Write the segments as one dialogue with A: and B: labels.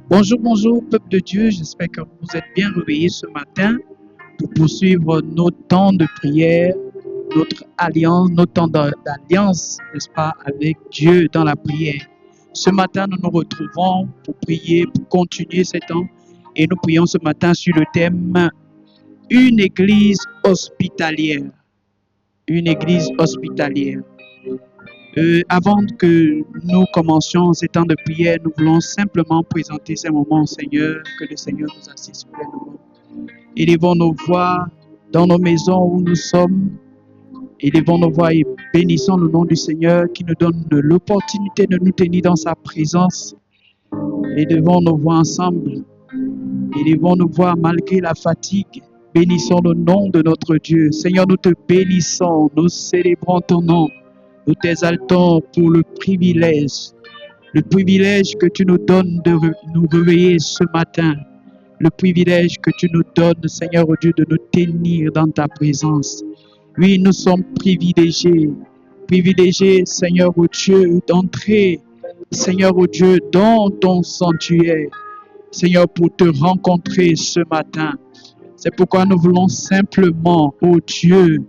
A: Bonjour, bonjour, peuple de Dieu. J'espère que vous êtes bien réveillés ce matin pour poursuivre nos temps de prière, notre alliance, nos temps d'alliance, n'est-ce pas, avec Dieu dans la prière. Ce matin, nous nous retrouvons pour prier, pour continuer ces temps. Et nous prions ce matin sur le thème une église hospitalière. Une église hospitalière. Avant que nous commencions ces temps de prière, nous voulons simplement présenter ces moments au Seigneur, que le Seigneur nous assiste pleinement. Élevons nos voix dans nos maisons où nous sommes. Élevons nos voix et bénissons le nom du Seigneur qui nous donne l'opportunité de nous tenir dans sa présence. Élevons nos voix ensemble. Élevons nos voix malgré la fatigue. Bénissons le nom de notre Dieu. Seigneur, nous te bénissons, nous célébrons ton nom. Nous t'exaltons pour le privilège que tu nous donnes de nous réveiller ce matin, le privilège que tu nous donnes, Seigneur Dieu, de nous tenir dans ta présence. Oui, nous sommes privilégiés, Seigneur Dieu, d'entrer, Seigneur Dieu, dans ton sanctuaire, Seigneur, pour te rencontrer ce matin. C'est pourquoi nous voulons simplement, ô Dieu,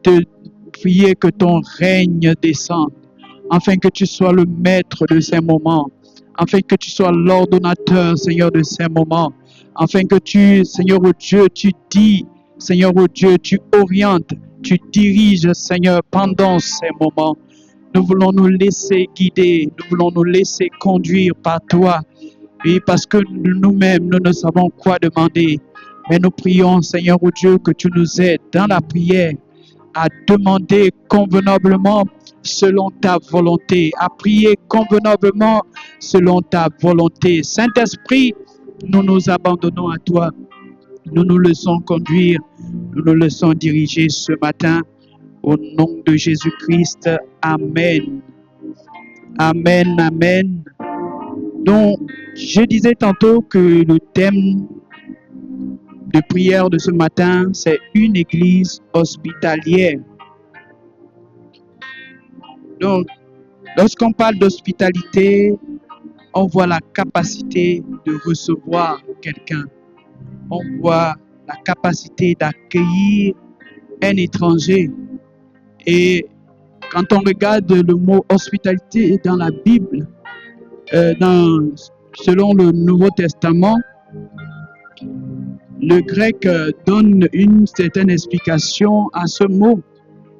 A: te prier que ton règne descende, afin que tu sois le maître de ces moments, afin que tu sois l'ordonnateur, Seigneur, de ces moments, afin que tu, Seigneur Dieu, tu dis, Seigneur Dieu, tu orientes, tu diriges, Seigneur, pendant ces moments. Nous voulons nous laisser guider, nous voulons nous laisser conduire par toi. Oui, parce que nous-mêmes, nous ne savons quoi demander. Mais nous prions, Seigneur Dieu, que tu nous aides dans la prière à demander convenablement selon ta volonté, à prier convenablement selon ta volonté. Saint-Esprit, nous nous abandonnons à toi. Nous nous laissons conduire, nous nous laissons diriger ce matin. Au nom de Jésus-Christ, Amen. Amen, Amen. Donc, je disais tantôt que le thème de prière de ce matin, c'est une église hospitalière. Donc, lorsqu'on parle d'hospitalité, on voit la capacité de recevoir quelqu'un. On voit la capacité d'accueillir un étranger. Et quand on regarde le mot hospitalité dans la Bible, selon le Nouveau Testament, le grec donne une certaine explication à ce mot.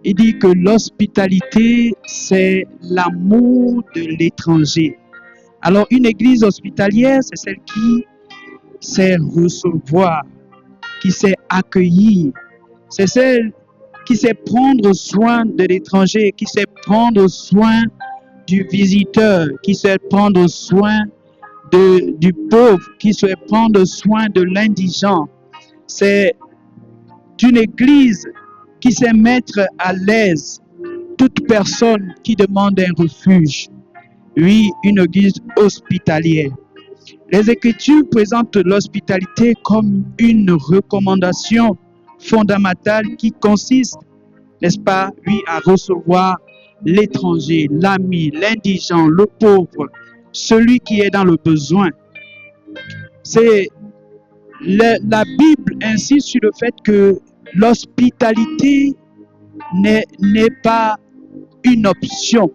A: Il dit que l'hospitalité, c'est l'amour de l'étranger. Alors, une église hospitalière, c'est celle qui sait recevoir, qui sait accueillir. C'est celle qui sait prendre soin de l'étranger, qui sait prendre soin du visiteur, qui sait prendre soin du pauvre, qui sait prendre soin de l'indigent. C'est une église qui sait mettre à l'aise toute personne qui demande un refuge. Oui, une église hospitalière. Les Écritures présentent l'hospitalité comme une recommandation fondamentale qui consiste, n'est-ce pas, oui, à recevoir l'étranger, l'ami, l'indigent, le pauvre, celui qui est dans le besoin. La Bible insiste sur le fait que l'hospitalité n'est pas une option,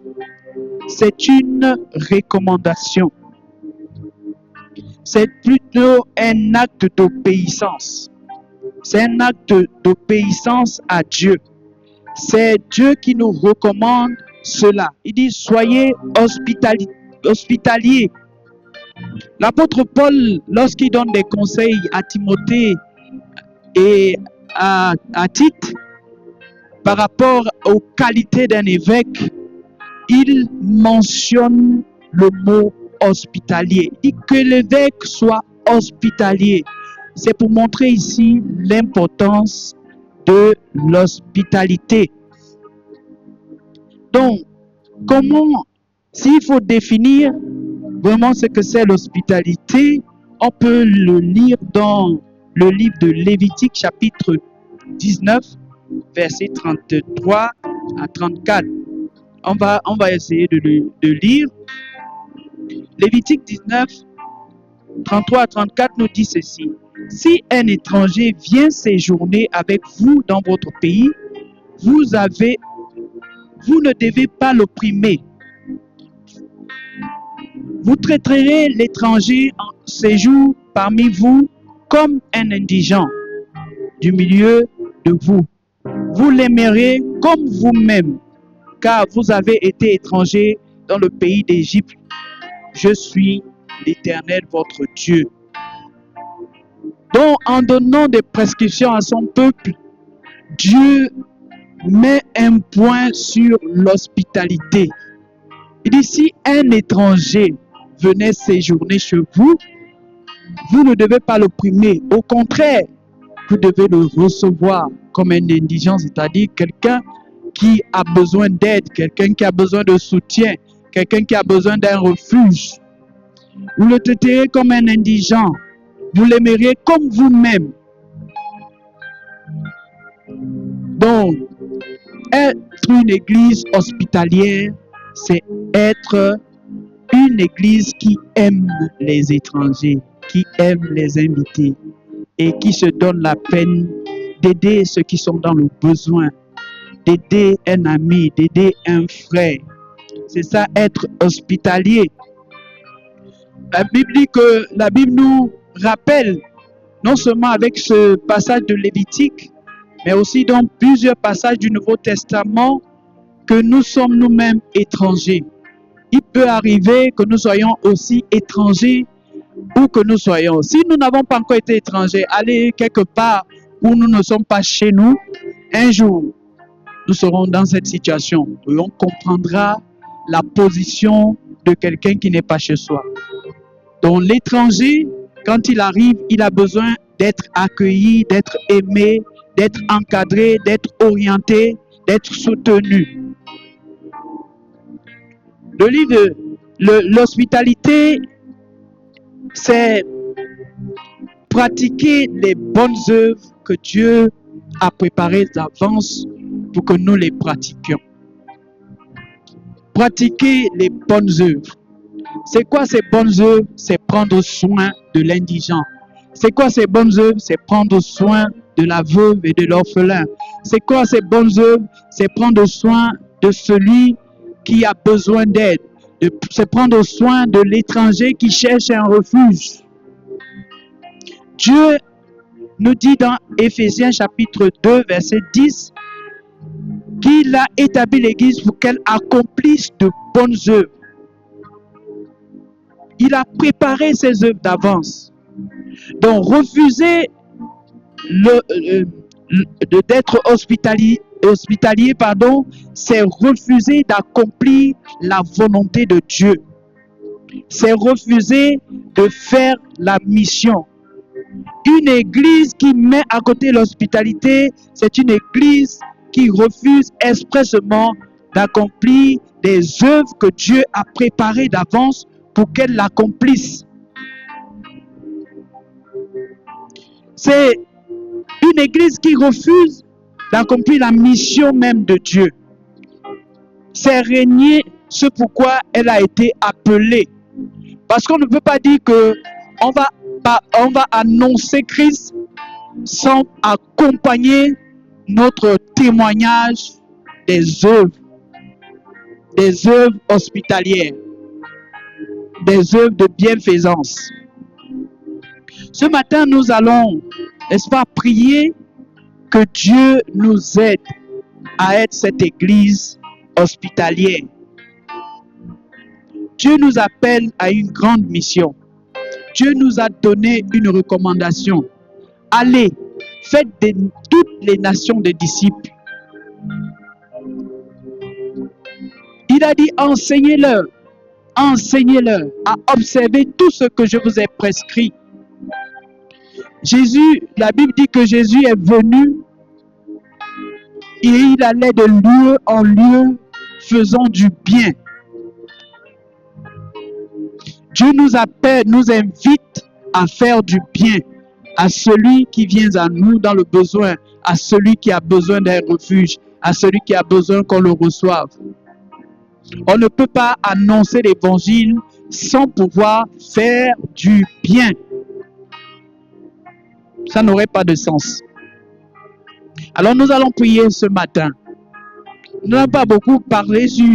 A: c'est une recommandation. C'est plutôt un acte d'obéissance. C'est un acte d'obéissance à Dieu. C'est Dieu qui nous recommande cela. Il dit, soyez hospitaliers. L'apôtre Paul, lorsqu'il donne des conseils à Timothée et à Tite par rapport aux qualités d'un évêque, il mentionne le mot hospitalier. Il dit que l'évêque soit hospitalier. C'est pour montrer ici l'importance de l'hospitalité. Donc, s'il faut définir vraiment ce que c'est l'hospitalité, on peut le lire dans le livre de Lévitique, chapitre 19, versets 33 à 34. On va essayer de lire. Lévitique 19, 33 à 34 nous dit ceci. Si un étranger vient séjourner avec vous dans votre pays, vous ne devez pas l'opprimer. Vous traiterez l'étranger en séjour parmi vous comme un indigent du milieu de vous. Vous l'aimerez comme vous-même, car vous avez été étranger dans le pays d'Égypte. Je suis l'Éternel, votre Dieu. Donc, en donnant des prescriptions à son peuple, Dieu met un point sur l'hospitalité. Il dit, si un étranger venait séjourner chez vous, vous ne devez pas l'opprimer. Au contraire, vous devez le recevoir comme un indigent, c'est-à-dire quelqu'un qui a besoin d'aide, quelqu'un qui a besoin de soutien, quelqu'un qui a besoin d'un refuge. Vous le traiterez comme un indigent. Vous l'aimeriez comme vous-même. Donc, être une église hospitalière, c'est être une église qui aime les étrangers, qui aime les invités et qui se donne la peine d'aider ceux qui sont dans le besoin, d'aider un ami, d'aider un frère. C'est ça, être hospitalier. La Bible dit que la Bible nous rappelle, non seulement avec ce passage de Lévitique, mais aussi dans plusieurs passages du Nouveau Testament, que nous sommes nous-mêmes étrangers. Il peut arriver que nous soyons aussi étrangers où que nous soyons. Si nous n'avons pas encore été étrangers, aller quelque part où nous ne sommes pas chez nous, un jour, nous serons dans cette situation où on comprendra la position de quelqu'un qui n'est pas chez soi. Donc l'étranger, quand il arrive, il a besoin d'être accueilli, d'être aimé, d'être encadré, d'être orienté, d'être soutenu. Le livre de l'hospitalité, c'est pratiquer les bonnes œuvres que Dieu a préparées d'avance pour que nous les pratiquions. Pratiquer les bonnes œuvres. C'est quoi ces bonnes œuvres? C'est prendre soin de l'indigent. C'est quoi ces bonnes œuvres? C'est prendre soin de la veuve et de l'orphelin. C'est quoi ces bonnes œuvres? C'est prendre soin de celui qui a besoin d'aide. C'est prendre soin de l'étranger qui cherche un refuge. Dieu nous dit dans Éphésiens chapitre 2, verset 10, qu'il a établi l'Église pour qu'elle accomplisse de bonnes œuvres. Il a préparé ses œuvres d'avance. Donc, refuser d'être hospitalier, c'est refuser d'accomplir la volonté de Dieu. C'est refuser de faire la mission. Une église qui met à côté l'hospitalité, c'est une église qui refuse expressément d'accomplir des œuvres que Dieu a préparées d'avance pour qu'elle l'accomplisse. C'est une église qui refuse d'accomplir la mission même de Dieu. C'est régner ce pourquoi elle a été appelée. Parce qu'on ne peut pas dire que on va annoncer Christ sans accompagner notre témoignage des œuvres hospitalières, des œuvres de bienfaisance. Ce matin, nous allons, n'est-ce pas, prier que Dieu nous aide à être cette église hospitalière. Dieu nous appelle à une grande mission. Dieu nous a donné une recommandation. Allez, faites de toutes les nations des disciples. Il a dit, enseignez-leur à observer tout ce que je vous ai prescrit. Jésus, la Bible dit que Jésus est venu et il allait de lieu en lieu faisant du bien. Dieu nous appelle, nous invite à faire du bien à celui qui vient à nous dans le besoin, à celui qui a besoin d'un refuge, à celui qui a besoin qu'on le reçoive. On ne peut pas annoncer l'évangile sans pouvoir faire du bien. Ça n'aurait pas de sens. Alors nous allons prier ce matin. Nous n'avons pas beaucoup parlé sur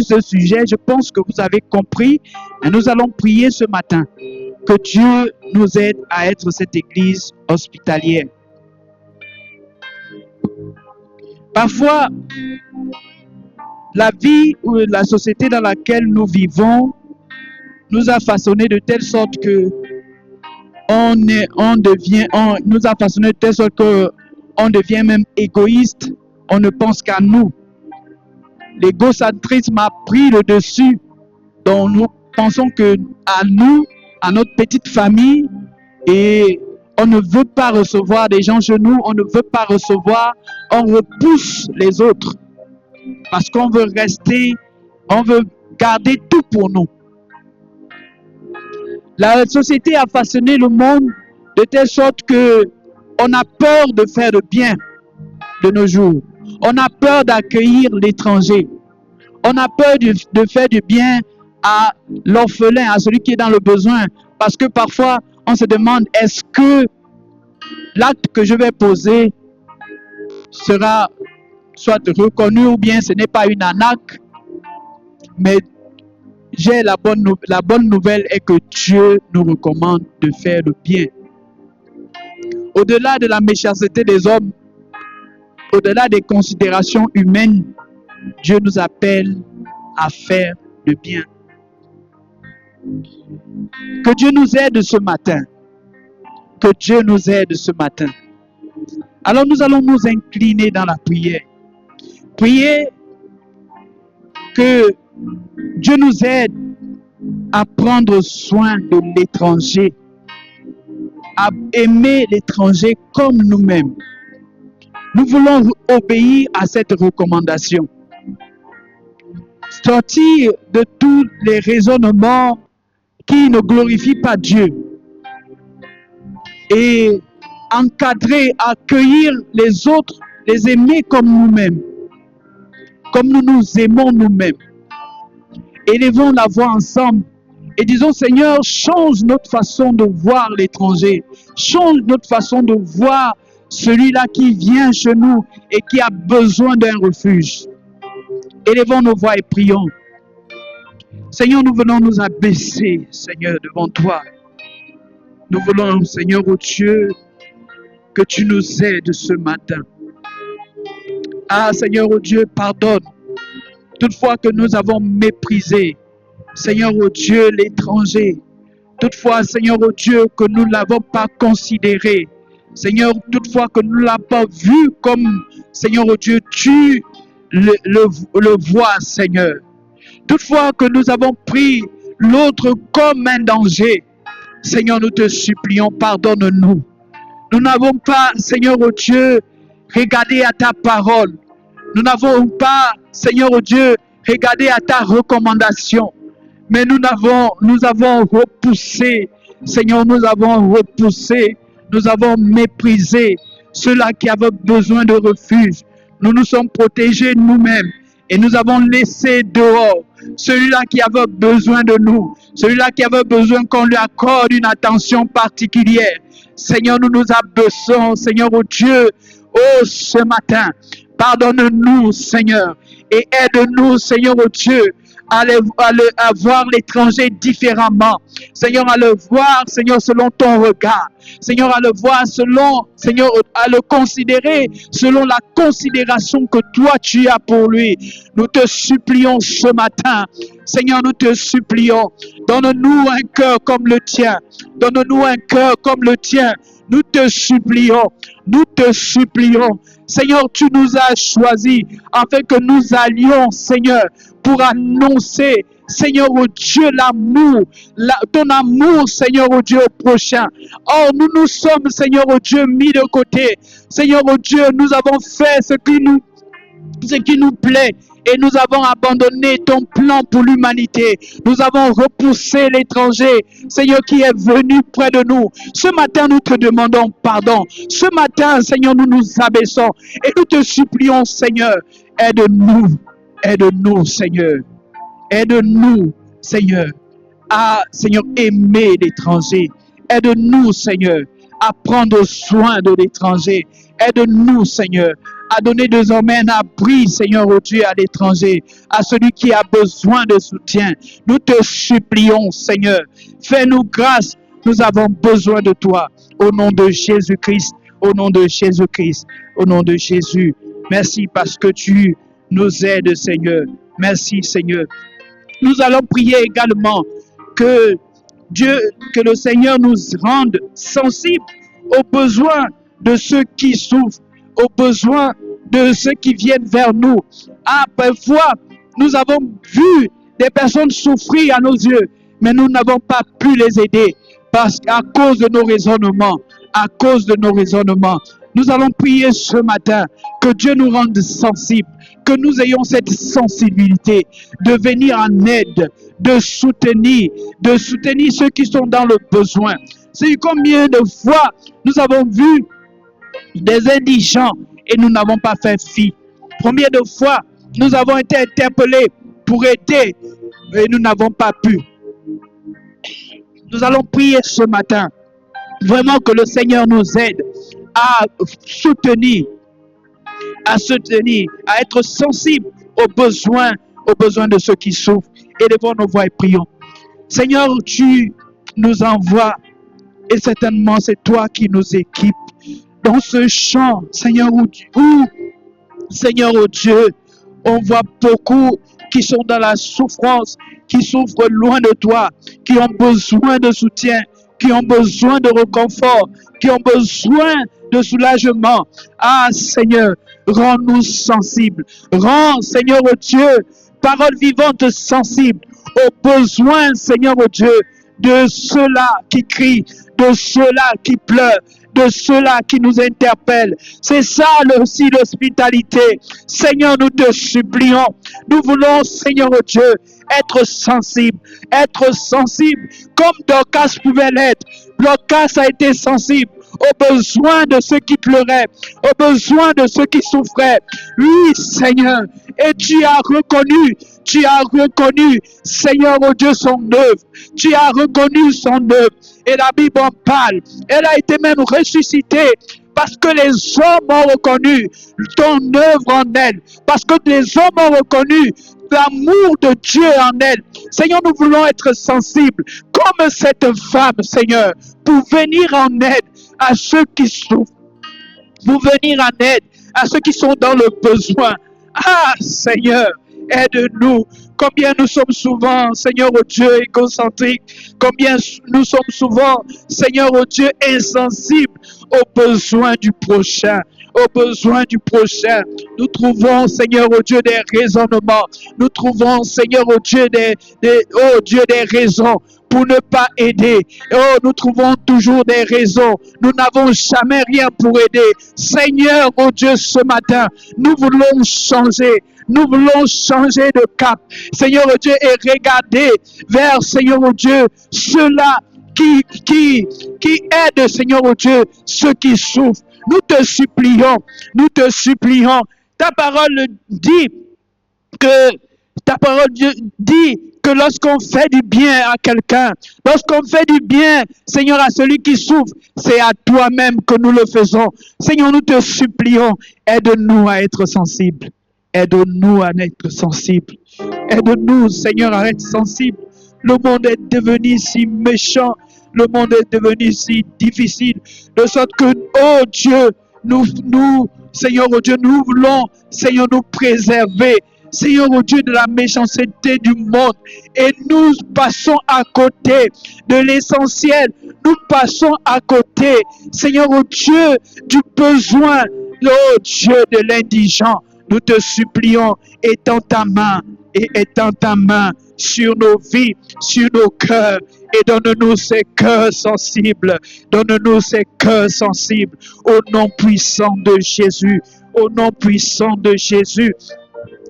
A: ce sujet. Je pense que vous avez compris. Et nous allons prier ce matin. Que Dieu nous aide à être cette église hospitalière. Parfois, la vie ou la société dans laquelle nous vivons nous a façonné de telle sorte que nous a façonné de telle sorte que on devient même égoïste. On ne pense qu'à nous. L'égocentrisme a pris le dessus. Donc nous pensons que à nous, à notre petite famille, et on ne veut pas recevoir des gens chez nous, on ne veut pas recevoir, on repousse les autres parce qu'on veut rester, on veut garder tout pour nous. La société a façonné le monde de telle sorte que on a peur de faire le bien de nos jours. On a peur d'accueillir l'étranger. On a peur de faire du bien à l'orphelin, à celui qui est dans le besoin. Parce que parfois, on se demande, est-ce que l'acte que je vais poser sera soit reconnu ou bien ce n'est pas une arnaque. Mais la bonne nouvelle est que Dieu nous recommande de faire le bien. Au-delà de la méchanceté des hommes, au-delà des considérations humaines, Dieu nous appelle à faire le bien. Que Dieu nous aide ce matin. Que Dieu nous aide ce matin. Alors nous allons nous incliner dans la prière. Prier que Dieu nous aide à prendre soin de l'étranger, à aimer l'étranger comme nous-mêmes. Nous voulons obéir à cette recommandation. Sortir de tous les raisonnements qui ne glorifient pas Dieu et encadrer, accueillir les autres, les aimer comme nous-mêmes, comme nous nous aimons nous-mêmes. Élevons la voix ensemble et disons, Seigneur, change notre façon de voir l'étranger, change notre façon de voir celui-là qui vient chez nous et qui a besoin d'un refuge. Élevons nos voix et prions. Seigneur, nous venons nous abaisser, Seigneur, devant toi. Nous voulons, Seigneur, oh Dieu, que tu nous aides ce matin. Ah, Seigneur, oh Dieu, pardonne. Toutefois que nous avons méprisé, Seigneur, oh Dieu, l'étranger. Toutefois, Seigneur, oh Dieu, que nous ne l'avons pas considéré. Seigneur, toutefois que nous ne l'avons pas vu comme, Seigneur, oh Dieu, tu le vois, Seigneur. Toutefois que nous avons pris l'autre comme un danger. Seigneur, nous te supplions, pardonne-nous. Nous n'avons pas, Seigneur, oh Dieu, regardé à ta parole. Nous n'avons pas, Seigneur, oh Dieu, regardé à ta recommandation. Mais nous avons repoussé, Seigneur, nous avons repoussé, nous avons méprisé ceux-là qui avaient besoin de refuge. Nous nous sommes protégés nous-mêmes et nous avons laissé dehors celui-là qui avait besoin de nous, celui-là qui avait besoin qu'on lui accorde une attention particulière. Seigneur, nous nous abaissons, Seigneur, oh Dieu, oh ce matin, pardonne-nous, Seigneur, et aide-nous, Seigneur, oh Dieu, à voir l'étranger différemment. Seigneur, à le voir, Seigneur, selon ton regard. Seigneur, à le voir selon, Seigneur, à le considérer selon la considération que toi tu as pour lui. Nous te supplions ce matin. Seigneur, nous te supplions. Donne-nous un cœur comme le tien. Donne-nous un cœur comme le tien. Nous te supplions. Nous te supplions. Seigneur, tu nous as choisis afin que nous allions, Seigneur, pour annoncer, Seigneur, oh Dieu, l'amour, ton amour, Seigneur, oh Dieu, au prochain. Or, nous nous sommes, Seigneur, oh Dieu, mis de côté. Seigneur, oh Dieu, nous avons fait ce qui nous plaît. Et nous avons abandonné ton plan pour l'humanité. Nous avons repoussé l'étranger, Seigneur, qui est venu près de nous. Ce matin, nous te demandons pardon. Ce matin, Seigneur, nous nous abaissons et nous te supplions, Seigneur, aide-nous. Aide-nous, Seigneur. Aide-nous, Seigneur, à, Seigneur, aimer l'étranger. Aide-nous, Seigneur, à prendre soin de l'étranger. Aide-nous, Seigneur, à donner désormais un abri, Seigneur, au Dieu, à l'étranger, à celui qui a besoin de soutien. Nous te supplions, Seigneur, fais-nous grâce. Nous avons besoin de toi. Au nom de Jésus-Christ, au nom de Jésus-Christ, au nom de Jésus. Merci parce que tu nous aides, Seigneur. Merci, Seigneur. Nous allons prier également que Dieu, que le Seigneur nous rende sensibles aux besoins de ceux qui souffrent, aux besoins de ceux qui viennent vers nous. Ah, parfois, nous avons vu des personnes souffrir à nos yeux, mais nous n'avons pas pu les aider parce qu'à cause de nos raisonnements, à cause de nos raisonnements, nous allons prier ce matin que Dieu nous rende sensibles, que nous ayons cette sensibilité de venir en aide, de soutenir ceux qui sont dans le besoin. C'est combien de fois nous avons vu des indigents et nous n'avons pas fait fi. Combien de fois nous avons été interpellés pour aider et nous n'avons pas pu. Nous allons prier ce matin, vraiment que le Seigneur nous aide à soutenir, à être sensible aux besoins de ceux qui souffrent. Élevons nos voix et prions. Seigneur, tu nous envoies et certainement c'est toi qui nous équipes dans ce champ, Seigneur, où Seigneur, oh Dieu, on voit beaucoup qui sont dans la souffrance, qui souffrent loin de toi, qui ont besoin de soutien, qui ont besoin de réconfort, qui ont besoin de soulagement. Ah, Seigneur, rends-nous sensibles. Rends, Seigneur, oh Dieu, parole vivante sensible aux besoins, Seigneur, oh Dieu, de ceux-là qui crient, de ceux-là qui pleurent, de ceux-là qui nous interpellent. C'est ça aussi l'hospitalité. Seigneur, nous te supplions. Nous voulons, Seigneur oh Dieu, être sensibles comme Dorcas pouvait l'être. Dorcas a été sensible aux besoins de ceux qui pleuraient, aux besoins de ceux qui souffraient. Oui, Seigneur, et tu as reconnu, Seigneur, oh Dieu, son œuvre. Tu as reconnu son œuvre. Et la Bible en parle. Elle a été même ressuscitée parce que les hommes ont reconnu ton œuvre en elle. Parce que les hommes ont reconnu l'amour de Dieu en elle. Seigneur, nous voulons être sensibles comme cette femme, Seigneur, pour venir en aide à ceux qui souffrent, pour venir en aide à ceux qui sont dans le besoin. Ah, Seigneur, aide-nous. Combien nous sommes souvent, Seigneur, oh Dieu, égocentriques. Combien nous sommes souvent, Seigneur, oh Dieu, insensibles aux besoins du prochain. Aux besoins du prochain. Nous trouvons, Seigneur, oh Dieu, des raisonnements. Nous trouvons, Seigneur, oh Dieu, des raisons pour ne pas aider. Oh, nous trouvons toujours des raisons. Nous n'avons jamais rien pour aider. Seigneur, oh Dieu, ce matin, nous voulons changer. Nous voulons changer de cap, Seigneur oh Dieu, et regarder vers, Seigneur oh Dieu, ceux-là qui aident, Seigneur oh Dieu, ceux qui souffrent. Nous te supplions. Ta parole dit que lorsqu'on fait du bien à quelqu'un, lorsqu'on fait du bien, Seigneur, à celui qui souffre, c'est à toi-même que nous le faisons. Seigneur, nous te supplions, aide-nous à être sensibles. Aide-nous à être sensibles. Aide-nous, Seigneur, à être sensibles. Le monde est devenu si méchant. Le monde est devenu si difficile. De sorte que, oh Dieu, nous, Seigneur, oh Dieu, nous voulons, Seigneur, nous préserver. Seigneur, oh Dieu, de la méchanceté du monde. Et nous passons à côté de l'essentiel. Nous passons à côté, Seigneur, oh Dieu, du besoin, oh Dieu, de l'indigent. Nous te supplions, étends ta main sur nos vies, sur nos cœurs, et donne-nous ces cœurs sensibles. Donne-nous ces cœurs sensibles. Au nom puissant de Jésus. Au nom puissant de Jésus.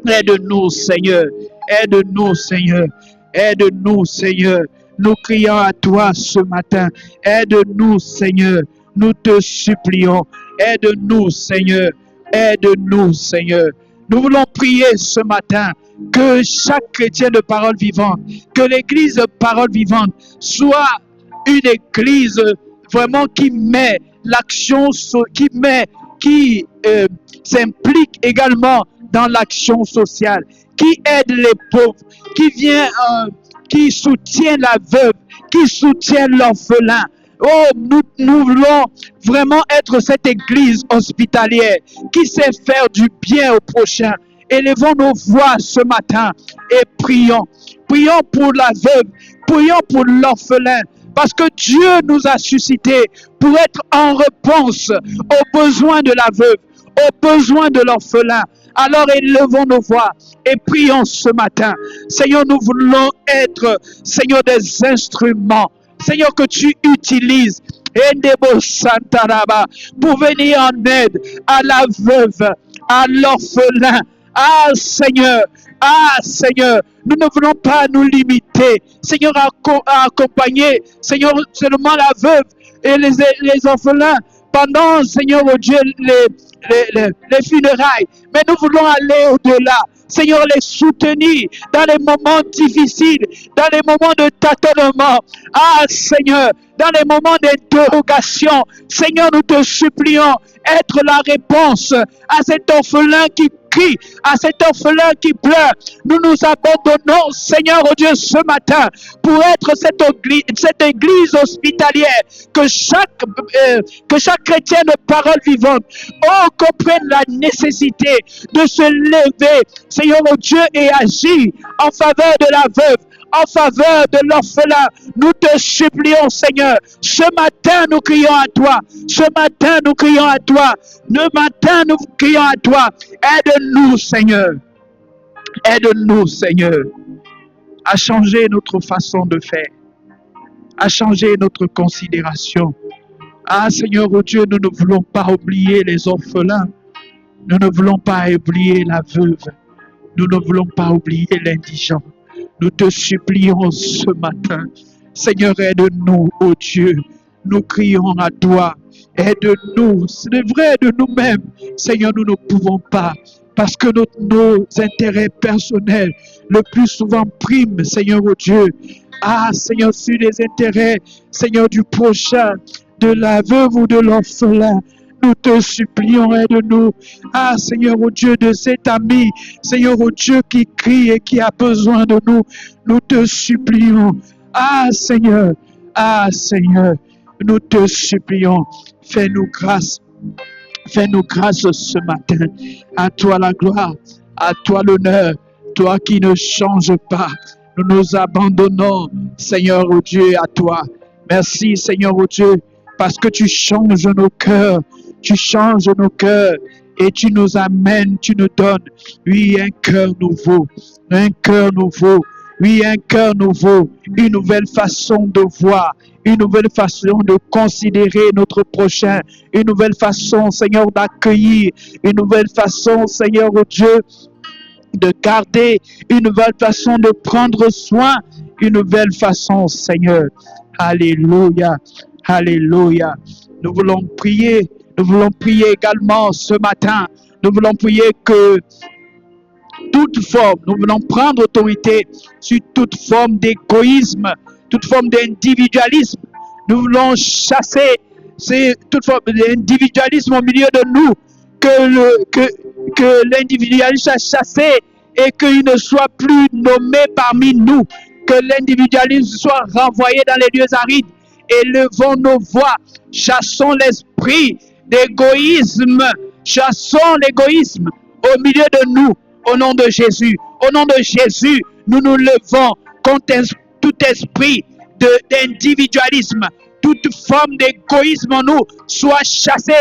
A: Aide-nous, Seigneur. Aide-nous, Seigneur. Aide-nous, Seigneur. Nous crions à toi ce matin. Aide-nous, Seigneur. Nous te supplions. Aide-nous, Seigneur. Aide-nous, Seigneur. Nous voulons prier ce matin que chaque chrétien de parole vivante, que l'église de parole vivante soit une église vraiment qui met l'action, qui s'implique également dans l'action sociale, qui aide les pauvres, qui soutient la veuve, qui soutient l'orphelin. Oh, nous voulons vraiment être cette église hospitalière qui sait faire du bien au prochain. Élevons nos voix ce matin et prions. Prions pour la veuve, prions pour l'orphelin, parce que Dieu nous a suscités pour être en réponse aux besoins de la veuve, aux besoins de l'orphelin. Alors élevons nos voix et prions ce matin. Seigneur, nous voulons être, Seigneur, des instruments. Seigneur, que tu utilises pour venir en aide à la veuve, à l'orphelin. Ah Seigneur, nous ne voulons pas nous limiter, Seigneur, à accompagner, Seigneur, seulement la veuve et les orphelins pendant, Seigneur, oh Dieu, les funérailles. Mais nous voulons aller au-delà. Seigneur, les soutenir dans les moments difficiles, dans les moments de tâtonnement. Ah, Seigneur, dans les moments d'interrogation. Seigneur, nous te supplions être la réponse à cet orphelin qui crie, à cet orphelin qui pleure. Nous nous abandonnons, Seigneur, oh Dieu, ce matin, pour être cette église hospitalière, que chaque chrétien de parole vivante, comprenne la nécessité de se lever, Seigneur, oh Dieu, et agir en faveur de la veuve, en faveur de l'orphelin. Nous te supplions, Seigneur. Ce matin, nous crions à toi. Ce matin, nous crions à toi. Ce matin, nous crions à toi. Aide-nous, Seigneur. Aide-nous, Seigneur, à changer notre façon de faire, à changer notre considération. Ah, Seigneur, oh Dieu, nous ne voulons pas oublier les orphelins. Nous ne voulons pas oublier la veuve. Nous ne voulons pas oublier l'indigent. Nous te supplions ce matin. Seigneur, aide-nous, oh Dieu. Nous crions à toi. Aide-nous. C'est vrai de nous-mêmes. Seigneur, nous ne pouvons pas. Parce que nos intérêts personnels, le plus souvent, priment, Seigneur, oh Dieu. Ah, Seigneur, sur les intérêts, Seigneur, du prochain, de la veuve ou de l'orphelin. Nous te supplions, aide-nous. Ah, Seigneur, oh Dieu, de cet ami, Seigneur, oh Dieu, qui crie et qui a besoin de nous. Nous te supplions. Ah, Seigneur, nous te supplions. Fais-nous grâce. Fais-nous grâce ce matin. À toi la gloire, à toi l'honneur, toi qui ne changes pas. Nous nous abandonnons, Seigneur, oh Dieu, à toi. Merci, Seigneur, oh Dieu, parce que tu changes nos cœurs. Tu changes nos cœurs et tu nous amènes, tu nous donnes, oui, un cœur nouveau, oui, un cœur nouveau, une nouvelle façon de voir, une nouvelle façon de considérer notre prochain, une nouvelle façon, Seigneur, d'accueillir, une nouvelle façon, Seigneur, oh Dieu, de garder, une nouvelle façon de prendre soin, une nouvelle façon, Seigneur. Alléluia, alléluia. Nous voulons prier également ce matin. Nous voulons prier que toute forme, nous voulons prendre autorité sur toute forme d'égoïsme, toute forme d'individualisme. Nous voulons chasser toute forme d'individualisme au milieu de nous, que l'individualisme soit chassé et qu'il ne soit plus nommé parmi nous, que l'individualisme soit renvoyé dans les lieux arides. Élevons nos voix, chassons l'esprit d'égoïsme, chassons l'égoïsme au milieu de nous, au nom de Jésus. Au nom de Jésus, nous nous levons contre tout esprit d'individualisme, toute forme d'égoïsme en nous soit chassée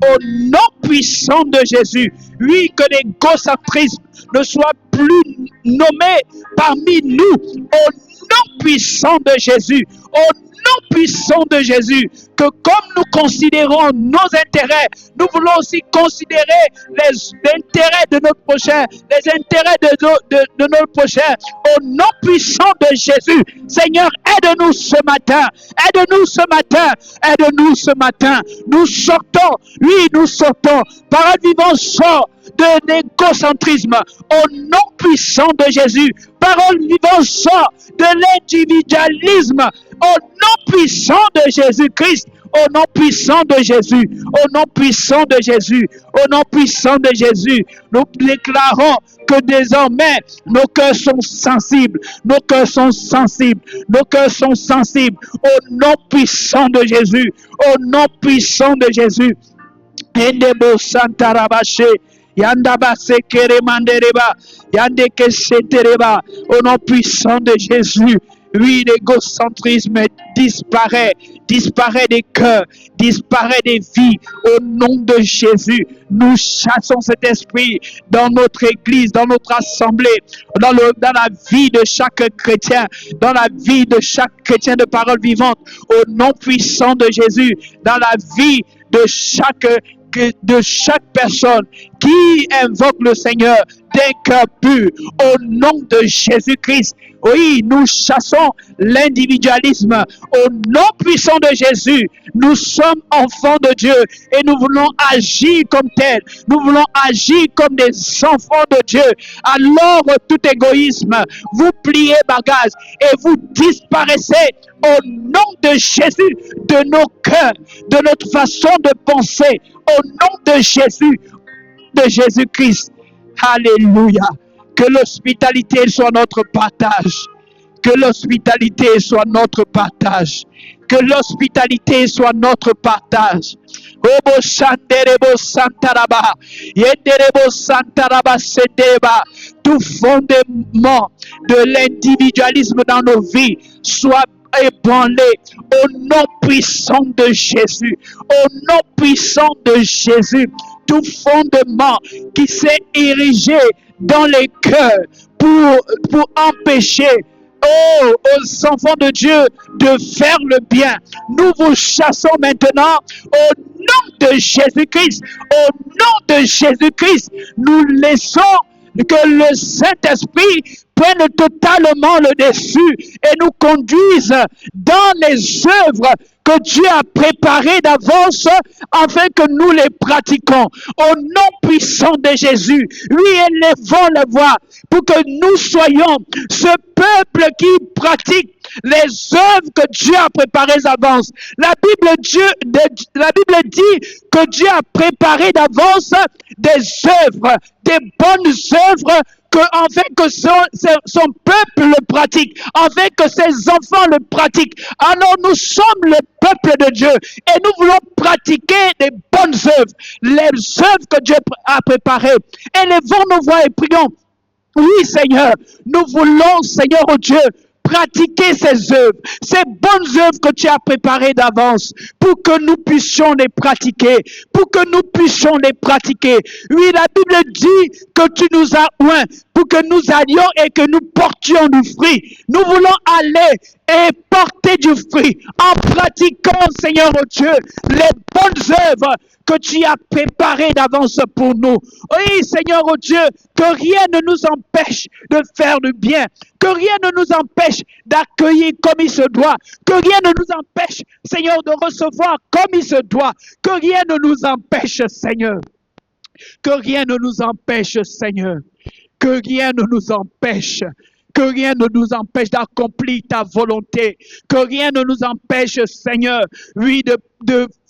A: au nom puissant de Jésus. Oui, que l'égocentrisme ne soit plus nommé parmi nous, au nom puissant de Jésus, au nom puissant de Jésus, que comme nous considérons nos intérêts, nous voulons aussi considérer les intérêts de notre prochain, les intérêts de notre prochain, au nom puissant de Jésus. Seigneur, aide-nous ce matin, aide-nous ce matin, aide-nous ce matin. Nous sortons, oui, nous sortons. Parole vivante sort de l'égocentrisme au nom puissant de Jésus. Parole vivante sort de l'individualisme au nom puissant de Jésus-Christ. Au nom puissant de Jésus, au nom puissant de Jésus, au nom puissant de Jésus, nous déclarons que désormais nos cœurs sont sensibles, nos cœurs sont sensibles, nos cœurs sont sensibles au nom puissant de Jésus, au nom puissant de Jésus. Endebo Santarabashe, Yandabase Keremandereba, Yandeke Setereba, au nom puissant de Jésus. Oui, l'égocentrisme disparaît des cœurs, disparaît des vies. Au nom de Jésus, nous chassons cet esprit dans notre église, dans notre assemblée, dans la vie de chaque chrétien, dans la vie de chaque chrétien de parole vivante. Au nom puissant de Jésus, dans la vie de chaque personne qui invoque le Seigneur d'un cœur pur, au nom de Jésus-Christ. Oui, nous chassons l'individualisme au nom puissant de Jésus. Nous sommes enfants de Dieu et nous voulons agir comme tels. Nous voulons agir comme des enfants de Dieu. Alors tout égoïsme, vous pliez bagages et vous disparaissez au nom de Jésus, de nos cœurs, de notre façon de penser, au nom de Jésus, de Jésus-Christ. Alléluia. Que l'hospitalité soit notre partage. Que l'hospitalité soit notre partage. Que l'hospitalité soit notre partage. Obo Shanderebo Santaraba. Yenderebo Santaraba Sedeba. Tout fondement de l'individualisme dans nos vies soit ébranlé au nom puissant de Jésus. Au nom puissant de Jésus. Tout fondement qui s'est érigé dans les cœurs pour empêcher aux enfants de Dieu de faire le bien. Nous vous chassons maintenant au nom de Jésus-Christ. Au nom de Jésus-Christ, nous laissons que le Saint-Esprit prenne totalement le dessus et nous conduise dans les œuvres que Dieu a préparées d'avance afin que nous les pratiquons. Au nom puissant de Jésus, oui, élevons la voix pour que nous soyons ce peuple qui pratique les œuvres que Dieu a préparées d'avance. La Bible dit que Dieu a préparé d'avance des œuvres, des bonnes œuvres, afin que son peuple le pratique, afin que ses enfants le pratiquent. Alors nous sommes le peuple de Dieu et nous voulons pratiquer des bonnes œuvres, les œuvres que Dieu a préparées. Élevons nos voix et prions. Oui, Seigneur, nous voulons, Seigneur, oh Dieu, pratiquer ces œuvres, ces bonnes œuvres que tu as préparées d'avance pour que nous puissions les pratiquer, pour que nous puissions les pratiquer. Oui, la Bible dit que tu nous as oints pour que nous allions et que nous portions du fruit. Nous voulons aller et porter du fruit en pratiquant, Seigneur oh Dieu, les bonnes œuvres que tu as préparées d'avance pour nous. Oui, Seigneur oh Dieu, que rien ne nous empêche de faire le bien, que rien ne nous empêche d'accueillir comme il se doit, que rien ne nous empêche, Seigneur, de recevoir comme il se doit, que rien ne nous empêche, Seigneur, que rien ne nous empêche, Seigneur, que rien ne nous empêche, que rien ne nous empêche d'accomplir ta volonté, que rien ne nous empêche, Seigneur, oui, de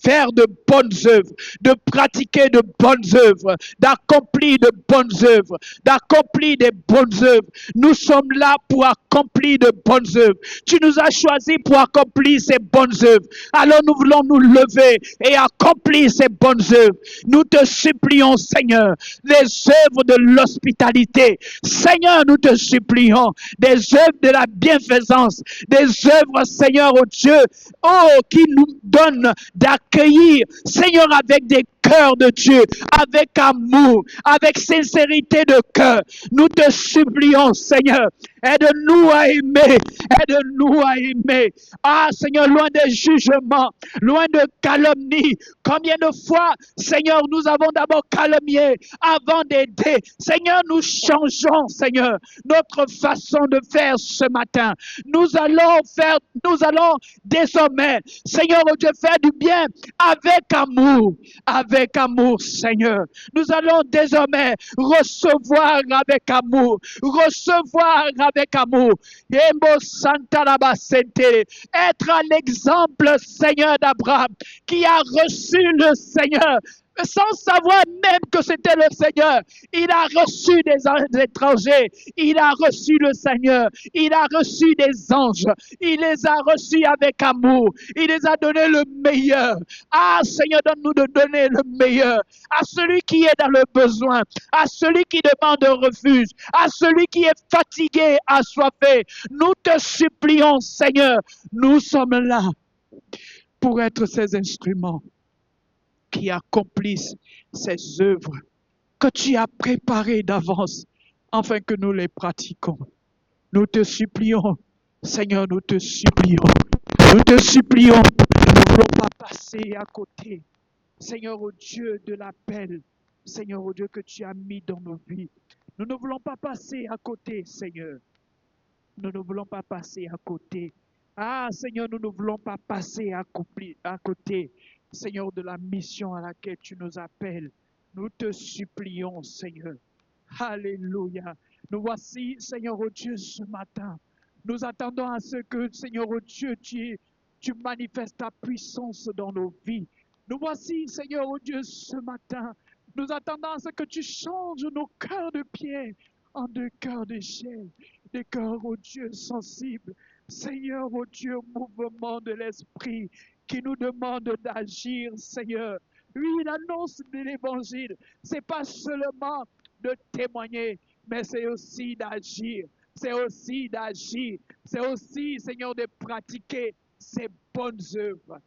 A: faire de bonnes œuvres, de pratiquer de bonnes œuvres, d'accomplir de bonnes œuvres, d'accomplir des bonnes œuvres. Nous sommes là pour accomplir de bonnes œuvres. Tu nous as choisis pour accomplir ces bonnes œuvres. Alors nous voulons nous lever et accomplir ces bonnes œuvres. Nous te supplions, Seigneur, les œuvres de l'hospitalité. Seigneur, nous te supplions des œuvres de la bienfaisance, des œuvres, Seigneur, oh Dieu, qui nous donnent d'accueillir, Seigneur, avec des cœurs de Dieu, avec amour, avec sincérité de cœur. Nous te supplions, Seigneur, Aide-nous à aimer. Aide-nous à aimer. Ah, Seigneur, loin des jugements, loin de calomnie. Combien de fois, Seigneur, nous avons d'abord calomnié avant d'aider. Seigneur, nous changeons, Seigneur, notre façon de faire ce matin. Nous allons désormais, Seigneur, oh Dieu, faire du bien avec amour, Seigneur. Nous allons désormais recevoir avec amour, recevoir avec amour. Emo Santa Labasente, être à l'exemple, Seigneur d'Abraham, qui a reçu le Seigneur sans savoir même que c'était le Seigneur. Il a reçu des étrangers, il a reçu le Seigneur, il a reçu des anges, il les a reçus avec amour, il les a donné le meilleur. Ah Seigneur, donne-nous de donner le meilleur à celui qui est dans le besoin, à celui qui demande refuge, à celui qui est fatigué, assoiffé. Nous te supplions, Seigneur, nous sommes là pour être ces instruments qui accomplissent ces œuvres que tu as préparées d'avance afin que nous les pratiquons. Nous te supplions, Seigneur, nous te supplions. Nous te supplions, nous ne voulons pas passer à côté. Seigneur, au Dieu de l'appel, Seigneur, au Dieu que tu as mis dans nos vies. Nous ne voulons pas passer à côté, Seigneur. Nous ne voulons pas passer à côté. Ah, Seigneur, nous ne voulons pas passer à côté, Seigneur, de la mission à laquelle tu nous appelles. Nous te supplions, Seigneur. Alléluia. Nous voici, Seigneur, oh Dieu, ce matin. Nous attendons à ce que, Seigneur, oh Dieu, tu manifestes ta puissance dans nos vies. Nous voici, Seigneur, oh Dieu, ce matin. Nous attendons à ce que tu changes nos cœurs de pierre en des cœurs de chair, des cœurs, oh Dieu, sensibles. Seigneur, oh Dieu, mouvement de l'Esprit qui nous demande d'agir, Seigneur. Oui, l'annonce de l'Évangile, c'est pas seulement de témoigner, mais c'est aussi d'agir. C'est aussi d'agir. C'est aussi, Seigneur, de pratiquer ces bonnes œuvres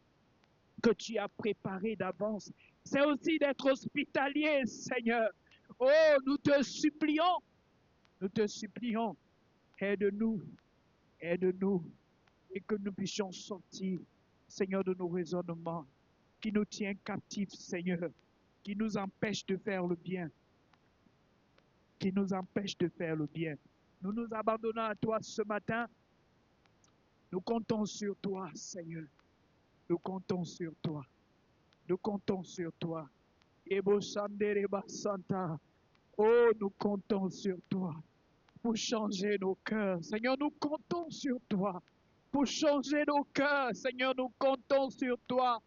A: que tu as préparées d'avance. C'est aussi d'être hospitalier, Seigneur. Oh, nous te supplions, aide-nous, aide-nous, et que nous puissions sortir, Seigneur, de nos raisonnements qui nous tiennent captifs, Seigneur, qui nous empêchent de faire le bien, qui nous empêchent de faire le bien. Nous nous abandonnons à toi ce matin. Nous comptons sur toi, Seigneur. Nous comptons sur toi. Nous comptons sur toi. Santa. Oh, nous comptons sur toi pour changer nos cœurs. Seigneur, nous comptons sur toi pour changer nos cœurs. Seigneur, nous comptons sur toi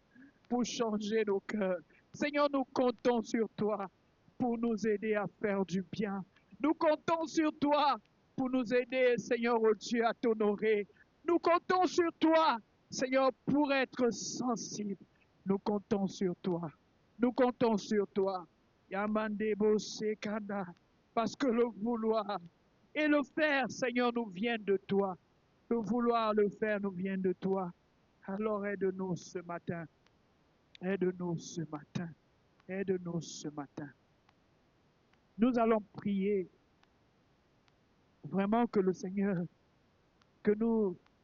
A: pour changer nos cœurs. Seigneur, nous comptons sur toi pour nous aider à faire du bien. Nous comptons sur toi pour nous aider, Seigneur, oh Dieu, à t'honorer. Nous comptons sur toi, Seigneur, pour être sensible. Nous comptons sur toi. Nous comptons sur toi. Yamandebo Sekanda. Parce que le vouloir et le faire, Seigneur, nous vient de toi. Le vouloir, le faire nous vient de toi. Alors aide-nous ce matin. Aide-nous ce matin. Aide-nous ce matin. Nous allons prier vraiment que le Seigneur, que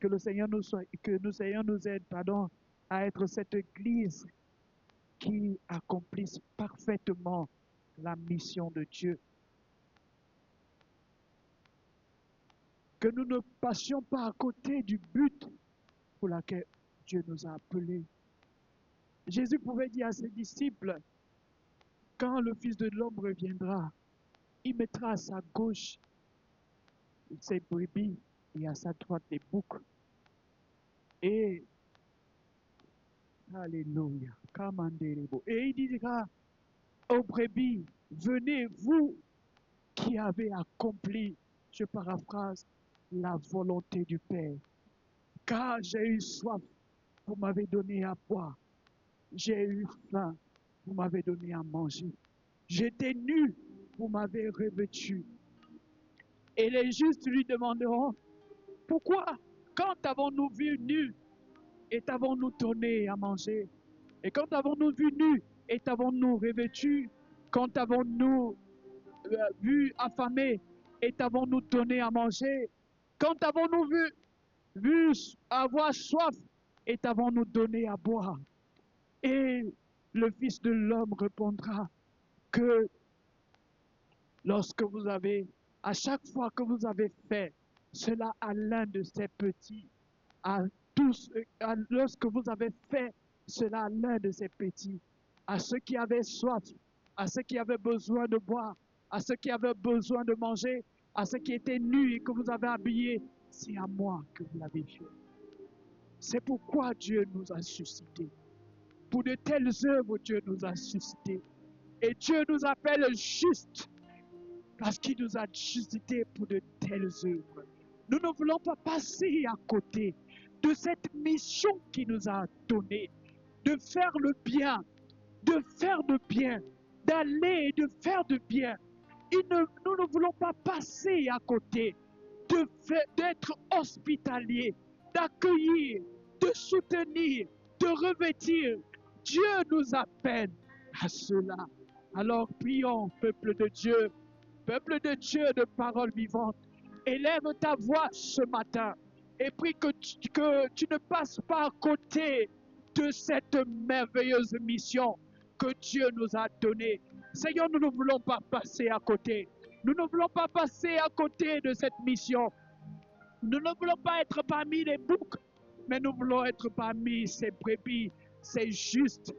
A: le Seigneur nous aide, à être cette Église qui accomplisse parfaitement la mission de Dieu. Que nous ne passions pas à côté du but pour lequel Dieu nous a appelés. Jésus pouvait dire à ses disciples, quand le Fils de l'homme reviendra, il mettra à sa gauche ses brebis et à sa droite des boucs. Et, alléluia, et il dira aux brebis, venez vous qui avez accompli, je paraphrase, la volonté du Père. Car j'ai eu soif, vous m'avez donné à boire. J'ai eu faim, vous m'avez donné à manger. J'étais nu, vous m'avez revêtu. Et les justes lui demanderont, pourquoi, quand avons-nous vu nu et t'avons-nous donné à manger? Et quand avons-nous vu nu et t'avons-nous revêtu? Quand avons-nous vu affamé et t'avons-nous donné à manger? Quand avons-nous vu avoir soif et t'avons-nous donné à boire? Et le Fils de l'homme répondra que lorsque vous avez, à chaque fois que vous avez fait cela à l'un de ces petits, lorsque vous avez fait cela à l'un de ces petits, à ceux qui avaient soif, à ceux qui avaient besoin de boire, à ceux qui avaient besoin de manger, à ceux qui étaient nus et que vous avez habillés, c'est à moi que vous l'avez fait. C'est pourquoi Dieu nous a suscités. Pour de telles œuvres, Dieu nous a suscités. Et Dieu nous appelle justes parce qu'il nous a suscités pour de telles œuvres. Nous ne voulons pas passer à côté de cette mission qu'il nous a donnée, de faire le bien, d'aller et de faire du bien. Nous ne voulons pas passer à côté d'être hospitaliers, d'accueillir, de soutenir, de revêtir. Dieu nous appelle à cela. Alors prions, peuple de Dieu de parole vivante, élève ta voix ce matin et prie que tu ne passes pas à côté de cette merveilleuse mission que Dieu nous a donnée. Seigneur, nous ne voulons pas passer à côté. Nous ne voulons pas passer à côté de cette mission. Nous ne voulons pas être parmi les boucs, mais nous voulons être parmi ces brebis. C'est juste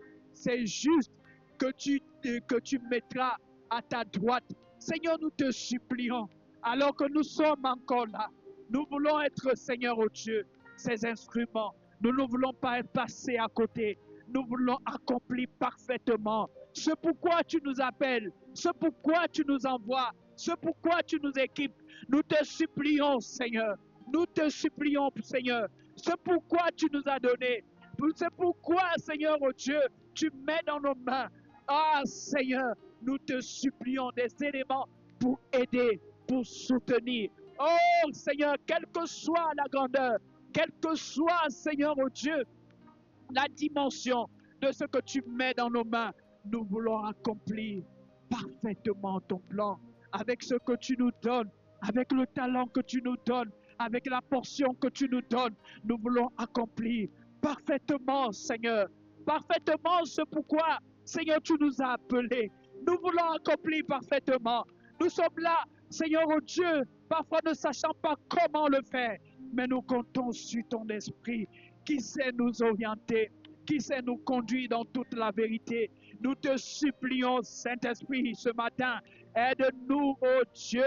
A: que tu mettras à ta droite. Seigneur, nous te supplions, alors que nous sommes encore là, nous voulons être, Seigneur, oh Dieu, ces instruments. Nous ne voulons pas être passés à côté. Nous voulons accomplir parfaitement ce pourquoi tu nous appelles, ce pourquoi tu nous envoies, ce pourquoi tu nous équipes. Nous te supplions, Seigneur. Nous te supplions, Seigneur. Ce pourquoi tu nous as donné. C'est pourquoi, Seigneur, oh Dieu, tu mets dans nos mains. Ah, Seigneur, nous te supplions des éléments pour aider, pour soutenir. Oh, Seigneur, quelle que soit la grandeur, quelle que soit, Seigneur, oh Dieu, la dimension de ce que tu mets dans nos mains, nous voulons accomplir parfaitement ton plan avec ce que tu nous donnes, avec le talent que tu nous donnes, avec la portion que tu nous donnes. Nous voulons accomplir parfaitement, Seigneur, parfaitement ce pourquoi, Seigneur, tu nous as appelés. Nous voulons accomplir parfaitement. Nous sommes là, Seigneur, oh Dieu, parfois ne sachant pas comment le faire, mais nous comptons sur ton esprit qui sait nous orienter, qui sait nous conduire dans toute la vérité. Nous te supplions, Saint-Esprit, ce matin, aide-nous, oh Dieu,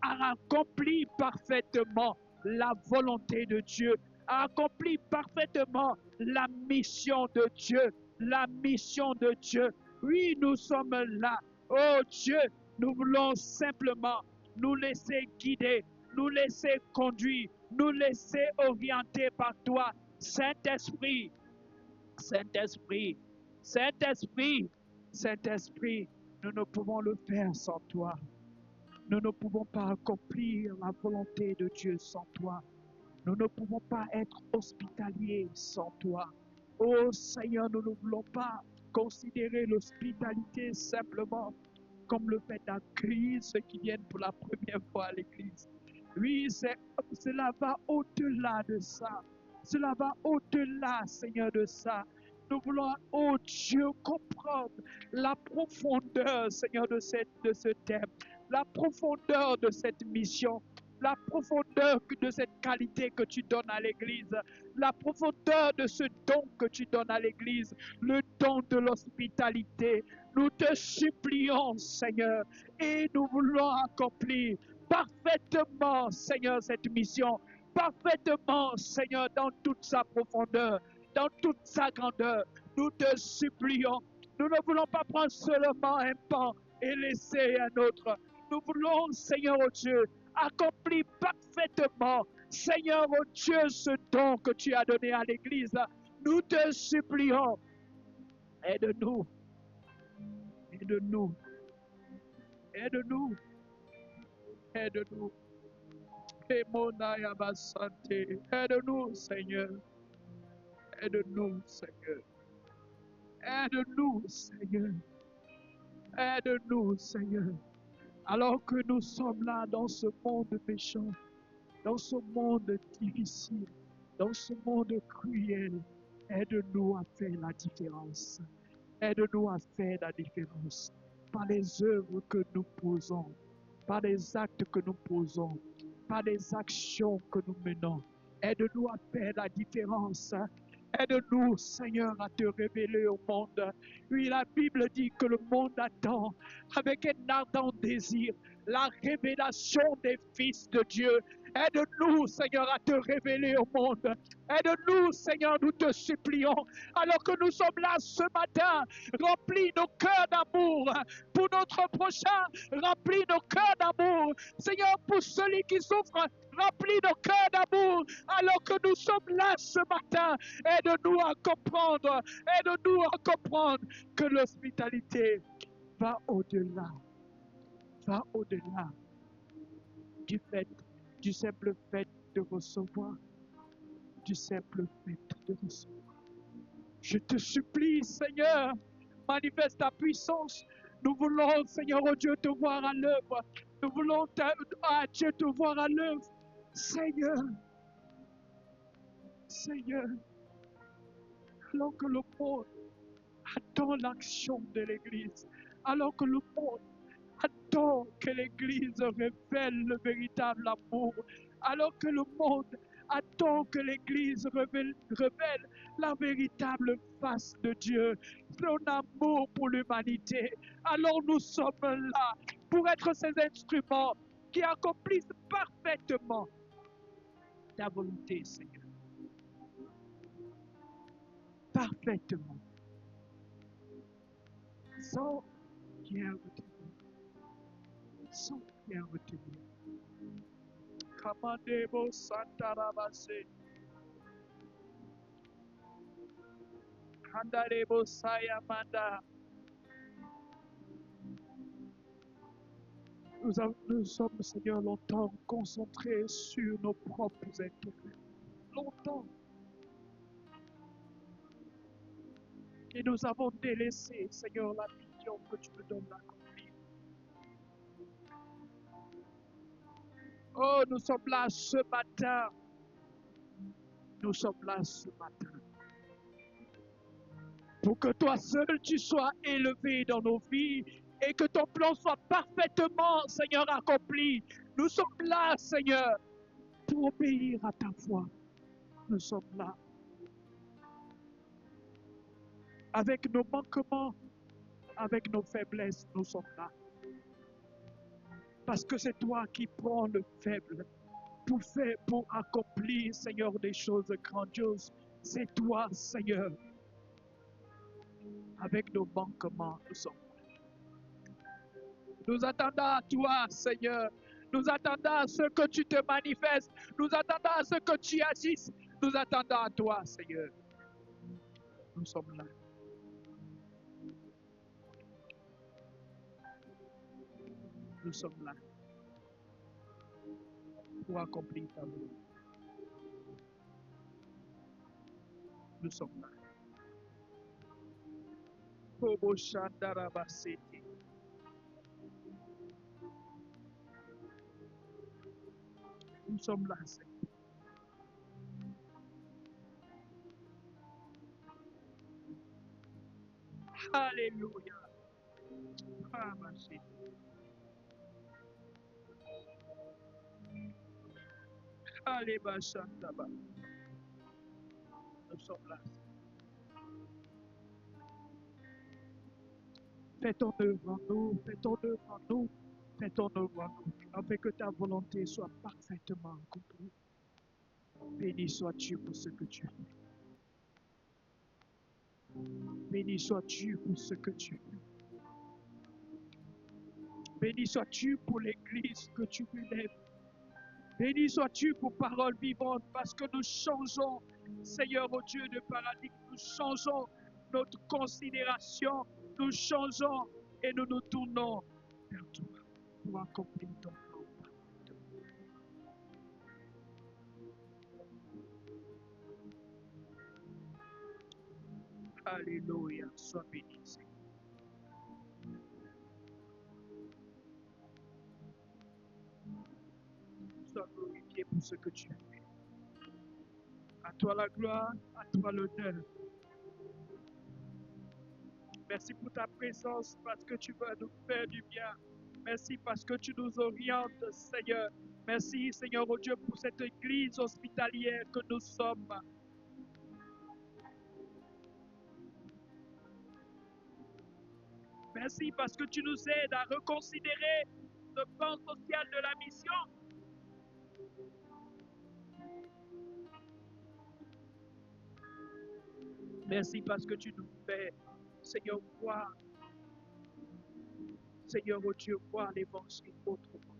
A: à accomplir parfaitement la volonté de Dieu, à accomplir parfaitement la mission de Dieu, la mission de Dieu. Oui, nous sommes là. Oh Dieu, nous voulons simplement nous laisser guider, nous laisser conduire, nous laisser orienter par toi. Saint-Esprit, Saint-Esprit, Saint-Esprit, Saint-Esprit, nous ne pouvons le faire sans toi. Nous ne pouvons pas accomplir la volonté de Dieu sans toi. Nous ne pouvons pas être hospitaliers sans toi. Oh Seigneur, nous ne voulons pas considérer l'hospitalité simplement comme le fait d'accueillir ceux qui viennent pour la première fois à l'église. Oui, cela va au-delà de ça. Cela va au-delà, Seigneur, de ça. Nous voulons, oh Dieu, comprendre la profondeur, Seigneur, de ce thème, la profondeur de cette mission, la profondeur de cette qualité que tu donnes à l'Église, la profondeur de ce don que tu donnes à l'Église, le don de l'hospitalité. Nous te supplions, Seigneur, et nous voulons accomplir parfaitement, Seigneur, cette mission, parfaitement, Seigneur, dans toute sa profondeur, dans toute sa grandeur. Nous te supplions. Nous ne voulons pas prendre seulement un pan et laisser un autre. Nous voulons, Seigneur, oh Dieu, accomplir parfaitement, Seigneur, oh Dieu, ce don que tu as donné à l'Église. Nous te supplions. Aide-nous. Aide-nous. Aide-nous. Aide-nous. Aide-nous, Seigneur. Aide-nous, Seigneur. Aide-nous, Seigneur. Aide-nous, Seigneur. Alors que nous sommes là dans ce monde méchant, dans ce monde difficile, dans ce monde cruel. Aide-nous à faire la différence. Aide-nous à faire la différence par les œuvres que nous posons, par les actes que nous posons, par les actions que nous menons. Aide-nous à faire la différence. Aide-nous, Seigneur, à te révéler au monde. Oui, la Bible dit que le monde attend avec un ardent désir la révélation des fils de Dieu. Aide-nous, Seigneur, à te révéler au monde. Aide-nous, Seigneur, nous te supplions, alors que nous sommes là ce matin, remplis nos cœurs d'amour pour notre prochain, remplis nos cœurs d'amour. Seigneur, pour celui qui souffre, remplis nos cœurs d'amour, alors que nous sommes là ce matin. Aide-nous à comprendre, aide-nous à comprendre que l'hospitalité va au-delà du fait, du simple fait de recevoir, du simple fait de recevoir. Je te supplie, Seigneur, manifeste ta puissance. Nous voulons, Seigneur, oh Dieu, te voir à l'œuvre. Nous voulons, Dieu, te voir à l'œuvre. Seigneur, Seigneur, alors que le monde attend l'action de l'Église, alors que le monde attend que l'Église révèle le véritable amour, alors que le monde attend que l'Église révèle la véritable face de Dieu, son amour pour l'humanité. Alors nous sommes là pour être ces instruments qui accomplissent parfaitement ta volonté, Seigneur. Parfaitement. Sans rien retenir. Sans rien retenir. Kamandebo Santarabase. Kandarebo Sayamanda. Nous sommes, Seigneur, longtemps concentrés sur nos propres intérêts. Longtemps. Et nous avons délaissé, Seigneur, la vision que tu nous donnes d'accomplir. Oh, nous sommes là ce matin. Nous sommes là ce matin. Pour que toi seul, tu sois élevé dans nos vies et que ton plan soit parfaitement, Seigneur, accompli. Nous sommes là, Seigneur, pour obéir à ta voix. Nous sommes là. Avec nos manquements, avec nos faiblesses, nous sommes là. Parce que c'est toi qui prends le faible pour accomplir, Seigneur, des choses grandioses. C'est toi, Seigneur. Avec nos manquements, nous sommes là. Nous attendons à toi, Seigneur. Nous attendons à ce que tu te manifestes. Nous attendons à ce que tu agisses. Nous attendons à toi, Seigneur. Nous sommes là. Nous sommes là pour accomplir ta volonté. Nous sommes là. Kobo Shandarabaseti. Nous sommes là, Seigneur. Alléluia. Alléluia. Nous sommes là. Fais ton œuvre en nous, fais ton œuvre en nous, fais ton œuvre en nous, afin que ta volonté soit parfaitement accomplie. Béni sois-tu pour ce que tu fais. Béni sois-tu pour ce que tu fais. Béni sois-tu pour l'Église que tu relèves. Béni sois-tu pour parole vivante, parce que nous changeons, Seigneur, au Dieu de paradigme, nous changeons notre considération, nous changeons et nous nous tournons vers toi pour accomplir ton plan parfaitement. Alléluia, sois béni, Seigneur. Sois glorifié pour ce que tu fais. À toi la gloire, à toi l'honneur. Merci pour ta présence, parce que tu vas nous faire du bien. Merci parce que tu nous orientes, Seigneur. Merci, Seigneur, oh Dieu, pour cette église hospitalière que nous sommes. Merci parce que tu nous aides à reconsidérer le plan social de la mission. Merci parce que tu nous fais, Seigneur, voir, Seigneur, oh Dieu, voir l'évangile autrement.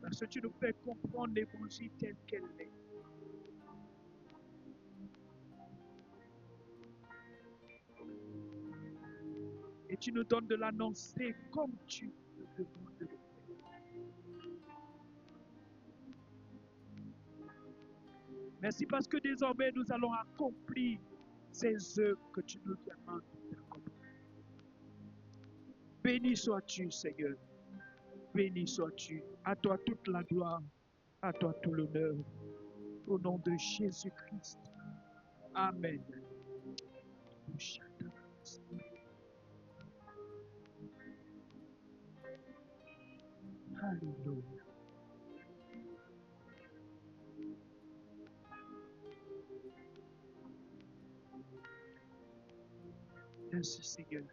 A: Parce que tu nous fais comprendre l'évangile tel qu'elle est. Et tu nous donnes de l'annoncer comme tu nous demandes de le faire. Merci parce que désormais nous allons accomplir ces œuvres que tu nous demandes d'accomplir. Béni sois-tu, Seigneur. Béni sois-tu. À toi toute la gloire. À toi tout l'honneur. Au nom de Jésus-Christ. Amen. Alléluia. Merci Seigneur.